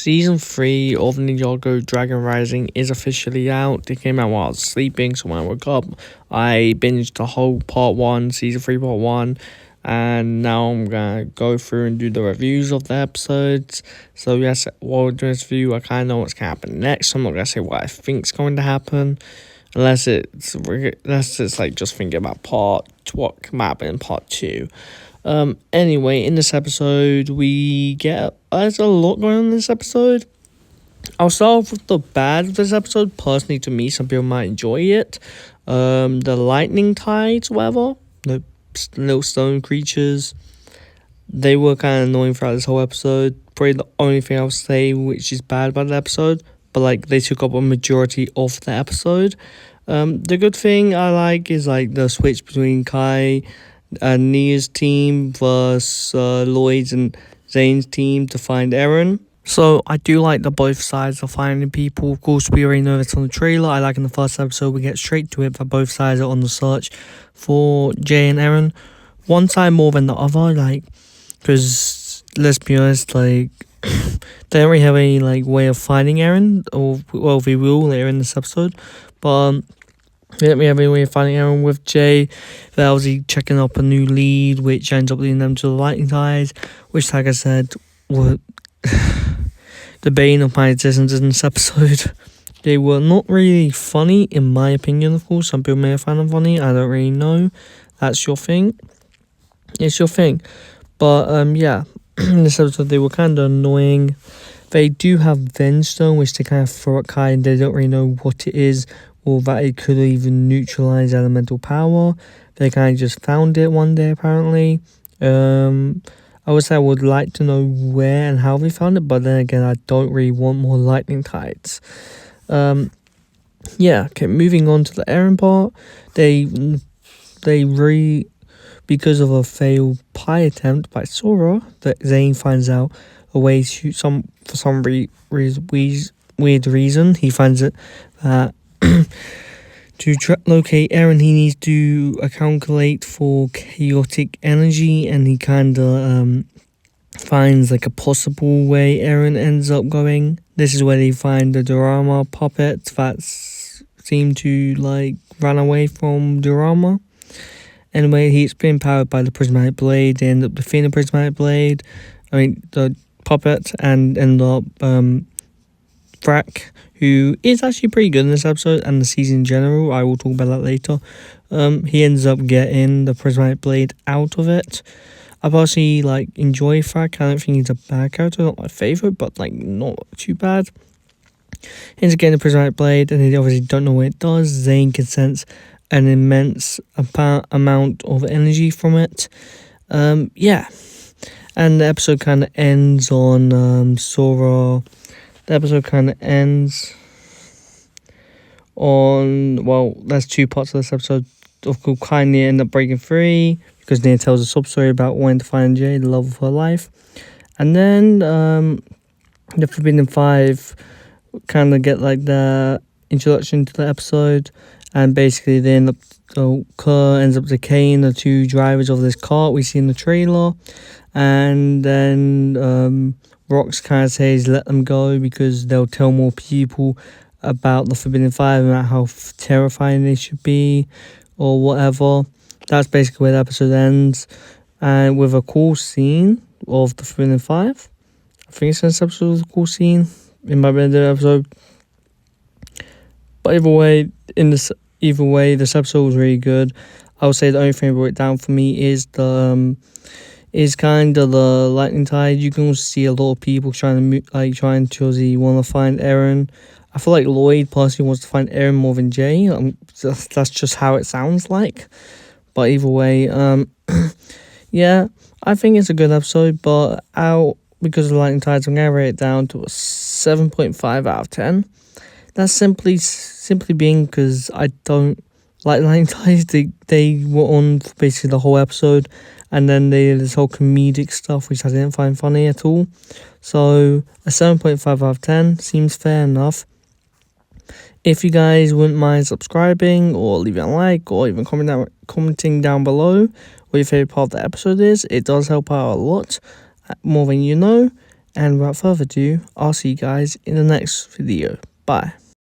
Season 3 of Ninjago Dragon Rising is officially out. It came out while I was sleeping, so when I woke up, I binged the whole part 1, season 3 part 1, and now I'm gonna go through and do the reviews of the episodes. So yes, while doing this review, I kind of know what's gonna happen next, so I'm not gonna say what I think's going to happen, unless it's like just thinking about what might happen in part 2. Anyway, in this episode, there's a lot going on in this episode. I'll start off with the bad of this episode. Personally, to me, some people might enjoy it. The lightning tides, whatever, the little stone creatures, they were kind of annoying throughout this whole episode. Probably the only thing I'll say which is bad about the episode, but like they took up a majority of the episode. The good thing I like is like the switch between Kai and Nia's team versus Lloyd's and Zane's team to find Eren. So I do like that both sides are finding people. Of course, we already know this on the trailer. I like in the first episode we get straight to it that both sides are on the search for Jay and Eren. One side more than the other, like, because let's be honest, like they don't really have any like way of finding Eren, or well, they will later in this episode, but we don't really have any way of finding Eren. With Jay, they're obviously checking up a new lead, which ends up leading them to the lightning tides, which, like I said, were the bane of my existence in this episode. They were not really funny, in my opinion, of course. Some people may have found them funny. I don't really know. That's your thing. It's your thing. But, yeah, in this episode, they were kind of annoying. They do have Venstone, which they kind of throw at Kai, and they don't really know what it is, or that it could even neutralize elemental power. They kind of just found it one day, apparently. I would say I would like to know where and how they found it, but then again, I don't really want more lightning tides. Yeah, okay, moving on to the Eren part. Because of a failed pie attempt by Sora, that Zane finds out a way to for some weird reason. He finds it that to locate Eren, he needs to calculate for chaotic energy, and he kind of finds like a possible way Eren ends up going. This is where they find the Dorama puppets that seem to like run away from Dorama. Anyway, he's been powered by the prismatic blade. They end up defeating the prismatic blade, the puppet, and end up Frak, who is actually pretty good in this episode and the season in general. I will talk about that later. He ends up getting the prismatic blade out of it. I personally like enjoy Frak. I don't think he's a bad character, not my favorite, but like not too bad. He ends up getting the prismatic blade, and they obviously don't know what it does. Zane can sense an immense amount of energy from it. Yeah, and the episode kind of ends on Sora. The episode kind of ends on, well, there's two parts of this episode. Of course, Kai and Nia end up breaking free because Nia tells a sub-story about wanting to find Jay, the love of her life. And then the Forbidden Five kind of get like the introduction to the episode, and basically they end up, so Kerr ends up decaying the two drivers of this cart we see in the trailer, and then Rox kind of says let them go because they'll tell more people about the Forbidden Five and about how terrifying they should be or whatever. That's basically where the episode ends, and with a cool scene of the Forbidden Five. I think it's this episode was a cool scene. It might be the episode, but either way, this episode was really good. I would say the only thing that brought it down for me is kind of the lightning tide. You can also see a lot of people trying to want to find Eren. I feel like Lloyd personally wants to find Eren more than Jay. That's just how it sounds like. But either way, yeah, I think it's a good episode. But because of the lightning tides, I'm gonna rate it down to a 7.5 out of 10. That's simply being because I don't like lightning tides. They were on for basically the whole episode, and then they did this whole comedic stuff which I didn't find funny at all. So a 7.5 out of 10 seems fair enough. If you guys wouldn't mind subscribing or leaving a like or even commenting down below what your favourite part of the episode is, it does help out a lot, more than you know. And without further ado, I'll see you guys in the next video. Bye.